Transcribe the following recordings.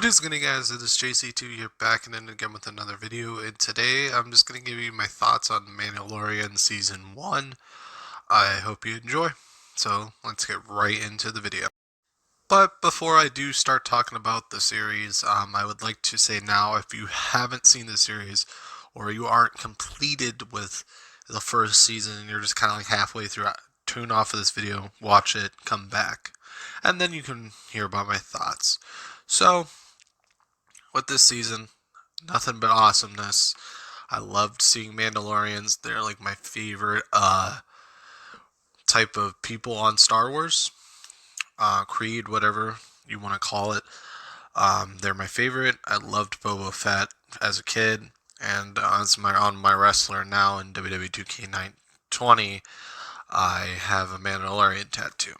What is going on, guys? It is JC2 here, back and again with another video, and today I'm just going to give you my thoughts on Mandalorian Season 1. I hope you enjoy. So, let's get right into the video. But before I do start talking about the series, I would like to say now, if you haven't seen the series, or you aren't completed with the first season, and you're just kind of like halfway through, tune off of this video, watch it, come back, and then you can hear about my thoughts. So, with this season, nothing but awesomeness. I loved seeing Mandalorians. They're like my favorite type of people on Star Wars. Creed, whatever you want to call it. They're my favorite. I loved Boba Fett as a kid, and as my wrestler now in WWE 2K20, I have a Mandalorian tattoo.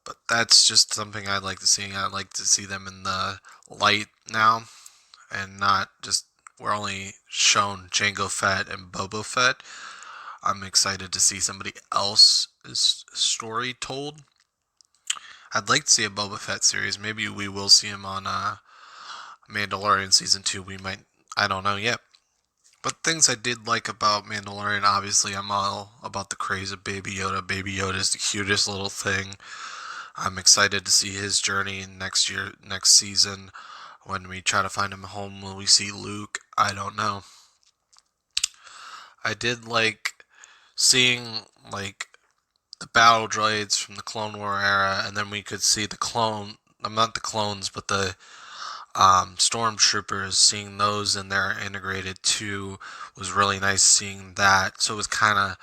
But that's just something I'd like to see. I'd like to see them in the light now, and not just we're only shown Jango Fett and Boba Fett. I'm excited to see somebody else's story told. I'd like to see a Boba Fett series. Maybe we will see him on Mandalorian Season 2. We might. I don't know yet. But things I did like about Mandalorian, obviously, I'm all about the craze of Baby Yoda. Baby Yoda is the cutest little thing. I'm excited to see his journey next season. When we try to find him home, will we see Luke? I don't know. I did like seeing like the battle droids from the Clone War era, and then we could see the clone. I'm not the clones, but the stormtroopers. Seeing those and they're integrated too was really nice. Seeing that, so it was kind of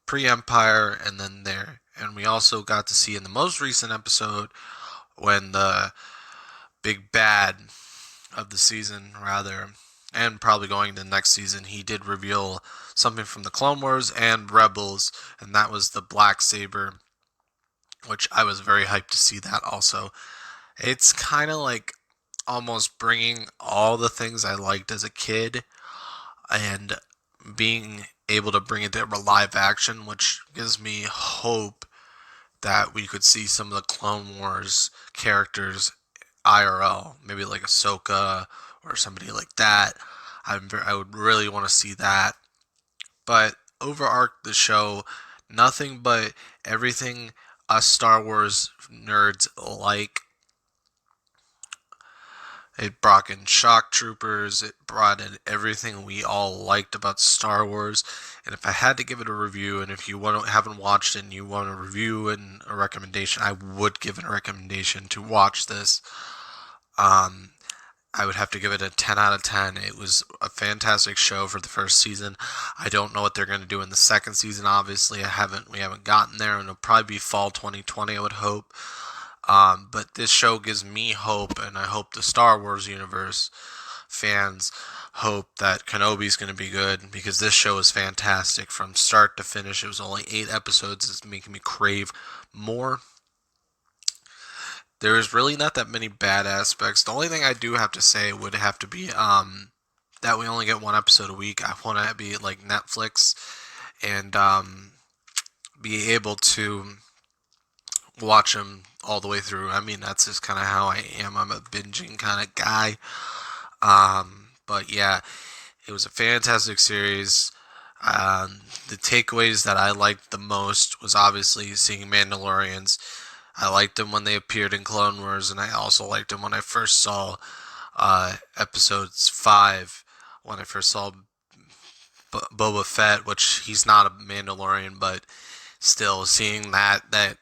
pre-Empire, and then there. And we also got to see in the most recent episode when the big bad of the season, rather, and probably going to the next season, he did reveal something from the Clone Wars and Rebels, and that was the black saber, which I was very hyped to see that also. It's kind of like almost bringing all the things I liked as a kid and being able to bring it to live action, which gives me hope that we could see some of the Clone Wars characters IRL, maybe like Ahsoka or somebody like that. I would really want to see that. But overarch the show, nothing but everything us Star Wars nerds like. It brought in shock troopers. It brought in everything we all liked about Star Wars. And if I had to give it a review, and if you haven't watched it and you want a review and a recommendation, I would give it a recommendation to watch this. I would have to give it a 10 out of 10. It was a fantastic show for the first season. I don't know what they're going to do in the second season. Obviously, we haven't gotten there, and it'll probably be fall 2020, I would hope. But this show gives me hope, and I hope the Star Wars universe fans hope that Kenobi's going to be good, because this show is fantastic from start to finish. It was only 8 episodes. It's making me crave more. There's really not that many bad aspects. The only thing I do have to say would have to be that we only get 1 episode a week. I want to be like Netflix and be able to watch them all the way through. I mean, that's just kind of how I am. I'm a binging kind of guy. But yeah, it was a fantastic series. The takeaways that I liked the most was obviously seeing Mandalorians. I liked them when they appeared in Clone Wars, and I also liked them when I first saw episodes 5, when I first saw Boba Fett, which he's not a Mandalorian, but still seeing that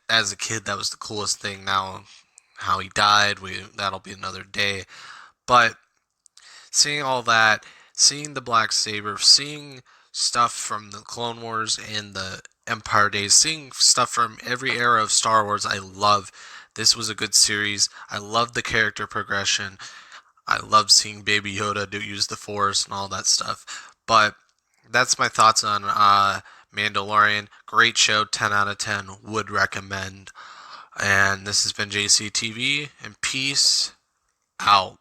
as a kid, that was the coolest thing. Now, how he died, that'll be another day. But seeing all that, seeing the black saber, seeing stuff from the Clone Wars and the Empire days, seeing stuff from every era of Star Wars, I love. This was a good series. I love the character progression. I love seeing Baby Yoda use the Force and all that stuff. But that's my thoughts on Mandalorian. Great show, 10 out of 10. Would recommend. And this has been JCTV, and peace out.